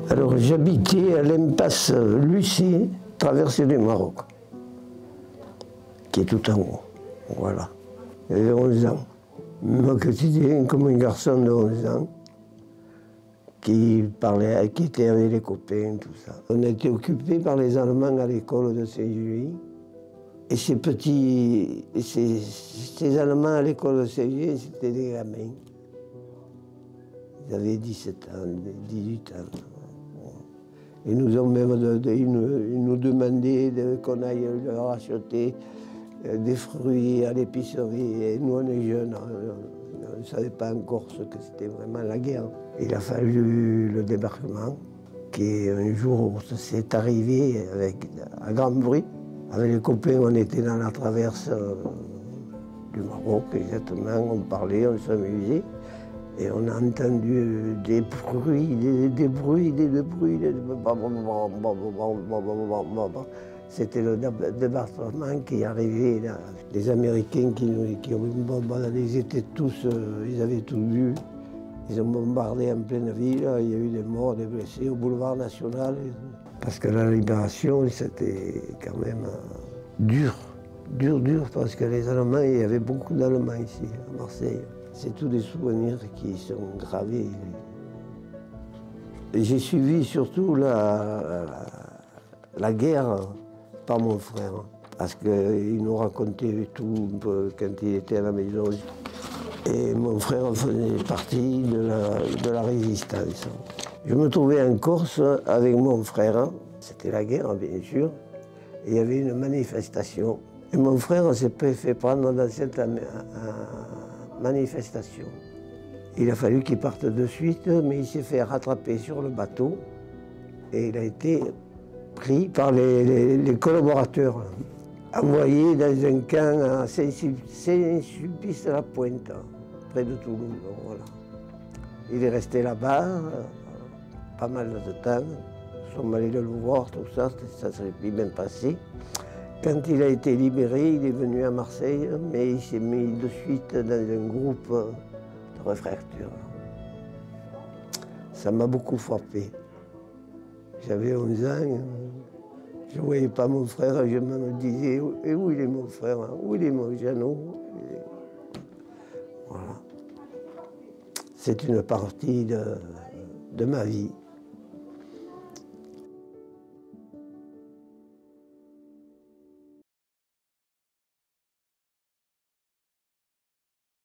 Alors j'habitais à l'impasse Lucé, traversée du Maroc, qui est tout en haut. Voilà. J'avais 11 ans. Mon quotidien comme un garçon de 11 ans qui parlait, qui était avec les copains, tout ça. On a été occupés par les Allemands à l'école de Saint-Julie. Et ces Allemands à l'école de Saint-Julie, c'était des gamins. Ils avaient 17 ans, 18 ans. Ils nous ont même ils nous demandaient qu'on aille leur acheter des fruits à l'épicerie. Et nous, on est jeunes, on ne savait pas encore ce que c'était vraiment la guerre. Il a fallu le débarquement, qui un jour s'est arrivé avec un grand bruit. Avec les copains, on était dans la traverse du Maroc, exactement, on parlait, on s'amusait. Et on a entendu des bruits. C'était le débarquement qui arrivait, là. Les Américains qui ont bombardé, ils avaient tout vu. Ils ont bombardé en pleine ville, il y a eu des morts, des blessés au boulevard national. Parce que la libération, c'était quand même dur, parce que les Allemands, il y avait beaucoup d'Allemands ici, à Marseille. C'est tous des souvenirs qui sont gravés. J'ai suivi surtout la guerre par mon frère, parce qu'il nous racontait tout quand il était à la maison. Et mon frère faisait partie de la résistance. Je me trouvais en Corse avec mon frère, c'était la guerre bien sûr, et il y avait une manifestation. Et mon frère s'est fait prendre dans cette manifestation. Il a fallu qu'il parte de suite, mais il s'est fait rattraper sur le bateau et il a été pris par les collaborateurs, envoyé dans un camp à Saint-Sulpice-la-Pointe, près de Toulouse. Voilà. Il est resté là-bas pas mal de temps. Nous sommes allés le voir, tout ça, ça s'est bien passé. Quand il a été libéré, il est venu à Marseille, mais il s'est mis de suite dans un groupe de réfractaires. Ça m'a beaucoup frappé. J'avais 11 ans, je ne voyais pas mon frère, je me disais, et où il est mon frère, où il est mon Jeannot? Voilà. C'est une partie de ma vie.